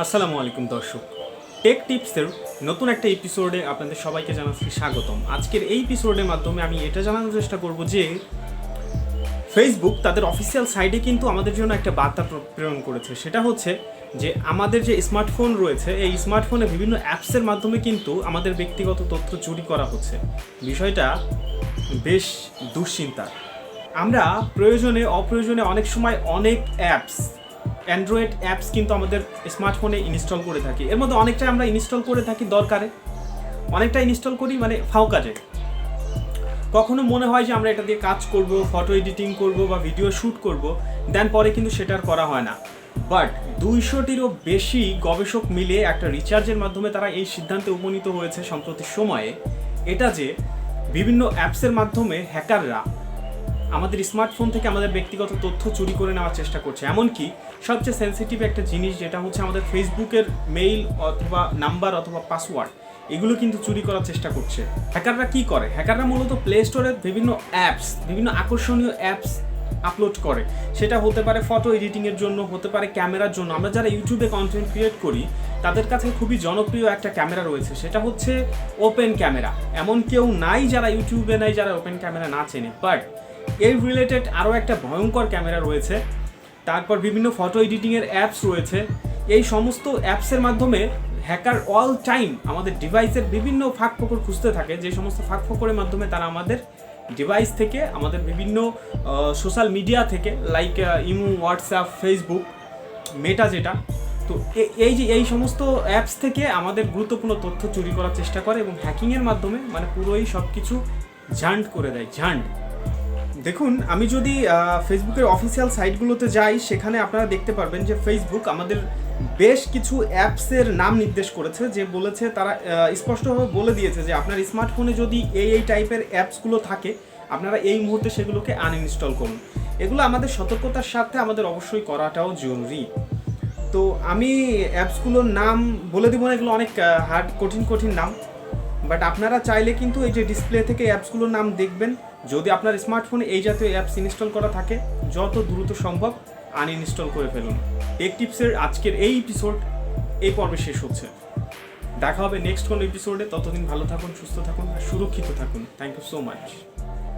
আসসালামু আলাইকুম দর্শক, টেক টিপসের নতুন একটা এপিসোডে আপনাদের সবাইকে জানাচ্ছি স্বাগতম। আজকের এই এপিসোডের মাধ্যমে আমি এটা জানানোর চেষ্টা করব যে ফেসবুক তাদের অফিসিয়াল সাইটে কিন্তু আমাদের জন্য একটা বার্তা প্রেরণ করেছে। সেটা হচ্ছে যে আমাদের যে স্মার্টফোন রয়েছে, এই স্মার্টফোনে বিভিন্ন অ্যাপসের মাধ্যমে কিন্তু আমাদের ব্যক্তিগত তথ্য চুরি করা হচ্ছে। বিষয়টা বেশ দুশ্চিন্তার। আমরা অপ্রয়োজনে অনেক সময় অনেক অ্যান্ড্রয়েড অ্যাপস কিন্তু আমাদের স্মার্টফোনে ইনস্টল করে থাকি। এর মধ্যে অনেকটাই আমরা ইনস্টল করে থাকি দরকারে, অনেকটা ইনস্টল করি মানে ফাও কাজে। কখনো মনে হয় যে আমরা এটা দিয়ে কাজ করব, ফটো এডিটিং করব বা ভিডিও শ্যুট করব, দেন পরে কিন্তু সেটা আর করা হয় না। বাট 200টিরও বেশি গবেষক মিলে একটা রিসার্চের মাধ্যমে তারা এই সিদ্ধান্তে উপনীত হয়েছে সম্প্রতি সময়ে, এটা যে বিভিন্ন অ্যাপসের মাধ্যমে হ্যাকাররা আমাদের স্মার্টফোন থেকে আমাদের ব্যক্তিগত তথ্য চুরি করে নেওয়ার চেষ্টা করছে। এমনকি সবচেয়ে সেন্সিটিভ একটা জিনিস যেটা হচ্ছে আমাদের ফেসবুকের মেইল অথবা নাম্বার অথবা পাসওয়ার্ড, এগুলো কিন্তু চুরি করার চেষ্টা করছে। হ্যাকাররা কি করে? হ্যাকাররা মূলত প্লে স্টোরে বিভিন্ন আকর্ষণীয় অ্যাপস আপলোড করে। সেটা হতে পারে ফটো এডিটিংয়ের জন্য, হতে পারে ক্যামেরার জন্য। আমরা যারা ইউটিউবে কন্টেন্ট ক্রিয়েট করি তাদের কাছে খুবই জনপ্রিয় একটা ক্যামেরা রয়েছে, সেটা হচ্ছে ওপেন ক্যামেরা। এমন কেউ নাই যারা ইউটিউবে নাই যারা ওপেন ক্যামেরা না চেনে। বাট এই রিলেটেড আরও একটা ভয়ঙ্কর ক্যামেরা রয়েছে। তারপর বিভিন্ন ফটো এডিটিংয়ের অ্যাপস রয়েছে। এই সমস্ত অ্যাপসের মাধ্যমে হ্যাকার অল টাইম আমাদের ডিভাইসের বিভিন্ন ফাঁকফোকর খুঁজতে থাকে, যে সমস্ত ফাঁকফোকরের মাধ্যমে তারা আমাদের ডিভাইস থেকে, আমাদের বিভিন্ন সোশ্যাল মিডিয়া থেকে, লাইক ইমো, হোয়াটসঅ্যাপ, ফেসবুক, মেটা যেটা, তো এই সমস্ত অ্যাপস থেকে আমাদের গুরুত্বপূর্ণ তথ্য চুরি করার চেষ্টা করে এবং হ্যাকিংয়ের মাধ্যমে মানে পুরোই সব কিছু ঝান্ড করে দেয়। দেখুন, আমি যদি ফেসবুকের অফিসিয়াল সাইটগুলোতে যাই, সেখানে আপনারা দেখতে পারবেন যে ফেসবুক আমাদের বেশ কিছু অ্যাপসের নাম নির্দেশ করেছে, যে বলেছে তারা স্পষ্টভাবে বলে দিয়েছে যে আপনার স্মার্টফোনে যদি এই টাইপের অ্যাপসগুলো থাকে, আপনারা এই মুহূর্তে সেগুলোকে আনইনস্টল করুন। এগুলো আমাদের সতর্কতার সাথে আমাদের অবশ্যই করাটাও জরুরি। তো আমি অ্যাপসগুলোর নাম বলে দেবো না, এগুলো অনেক কঠিন নাম। বাট আপনারা চাইলে কিন্তু এই যে ডিসপ্লে থেকে অ্যাপসগুলোর নাম দেখবেন। যদি আপনার স্মার্টফোনে এই জাতীয় অ্যাপস ইনস্টল করা থাকে, যত দ্রুত সম্ভব আনইনস্টল করে ফেলুন। টেক টিপসের আজকের এই এপিসোড এই পর্বে শেষ হচ্ছে। দেখা হবে নেক্সট কোনো এপিসোডে। ততদিন ভালো থাকুন, সুস্থ থাকুন আর সুরক্ষিত থাকুন। Thank you so much.